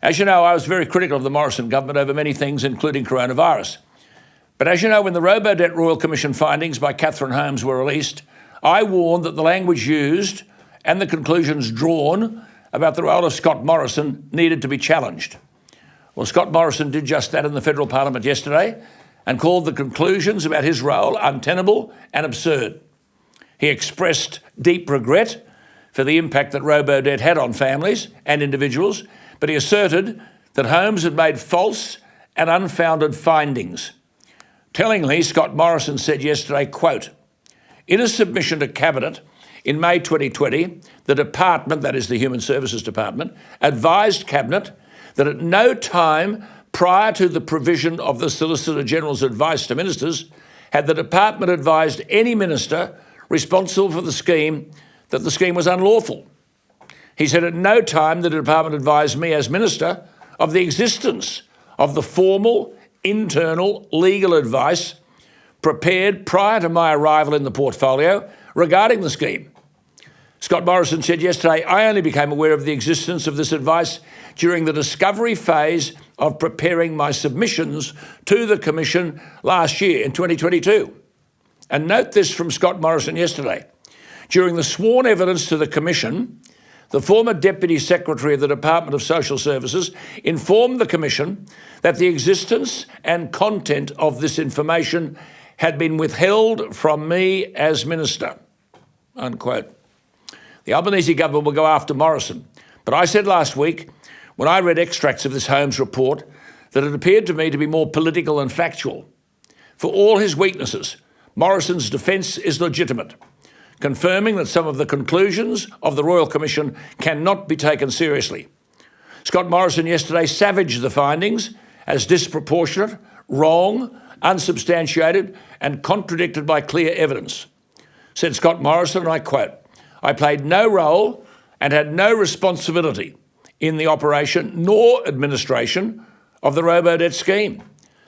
As you know, I was very critical of the Morrison government over many things, including coronavirus. But as you know, when the Robodebt Royal Commission findings by Catherine Holmes were released, I warned that the language used and the conclusions drawn about the role of Scott Morrison needed to be challenged. Well, Scott Morrison did just that in the federal parliament yesterday and called the conclusions about his role untenable and absurd. He expressed deep regret for the impact that Robodebt had on families and individuals, but he asserted that Holmes had made false and unfounded findings. Tellingly, Scott Morrison said yesterday, quote, "In a submission to Cabinet in May 2020, the department, that is the Human Services Department, advised Cabinet that at no time prior to the provision of the Solicitor General's advice to ministers had the department advised any minister responsible for the scheme that the scheme was unlawful. He said at no time the department advised me as minister of the existence of the formal, internal, legal advice prepared prior to my arrival in the portfolio regarding the scheme. Scott Morrison said yesterday, I only became aware of the existence of this advice during the discovery phase of preparing my submissions to the Commission last year in 2022. And note this from Scott Morrison yesterday. During the sworn evidence to the Commission, the former Deputy Secretary of the Department of Social Services informed the Commission that the existence and content of this information had been withheld from me as Minister, unquote. The Albanese government will go after Morrison, but I said last week, when I read extracts of this Holmes report, that it appeared to me to be more political than factual. For all his weaknesses, Morrison's defence is legitimate, confirming that some of the conclusions of the Royal Commission cannot be taken seriously. Scott Morrison yesterday savaged the findings as disproportionate, wrong, unsubstantiated and contradicted by clear evidence. Said Scott Morrison, and I quote, "I played no role and had no responsibility in the operation nor administration of the Robodebt scheme.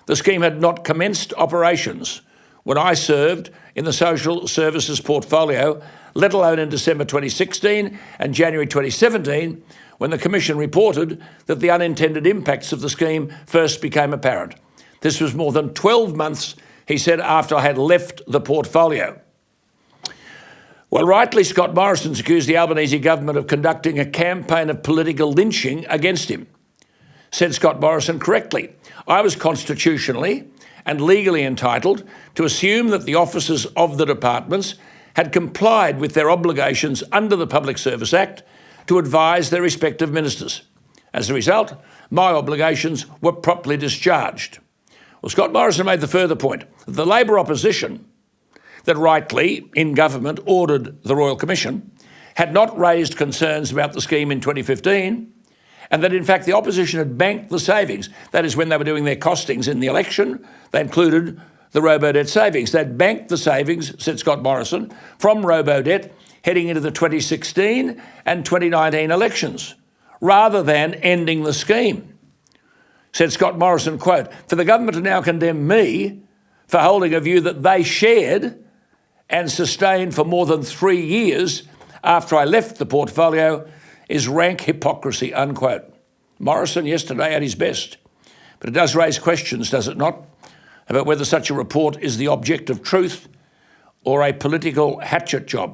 The scheme had not commenced operations when I served in the social services portfolio, let alone in December 2016 and January 2017, when the Commission reported that the unintended impacts of the scheme first became apparent. This was more than 12 months, he said, after I had left the portfolio." Well, rightly, Scott Morrison's accused the Albanese government of conducting a campaign of political lynching against him. Said Scott Morrison correctly, I was constitutionally and legally entitled to assume that the officers of the departments had complied with their obligations under the Public Service Act to advise their respective ministers. As a result, my obligations were properly discharged. Well, Scott Morrison made the further point that the Labor opposition that rightly, in government, ordered the Royal Commission, had not raised concerns about the scheme in 2015, and that in fact the opposition had banked the savings. That is, when they were doing their costings in the election, they included the Robodebt savings. They'd banked the savings, said Scott Morrison, from Robodebt heading into the 2016 and 2019 elections, rather than ending the scheme. Said Scott Morrison, quote, "For the government to now condemn me for holding a view that they shared and sustained for more than 3 years after I left the portfolio is rank hypocrisy," unquote. Morrison yesterday at his best. But it does raise questions, does it not, about whether such a report is the object of truth or a political hatchet job.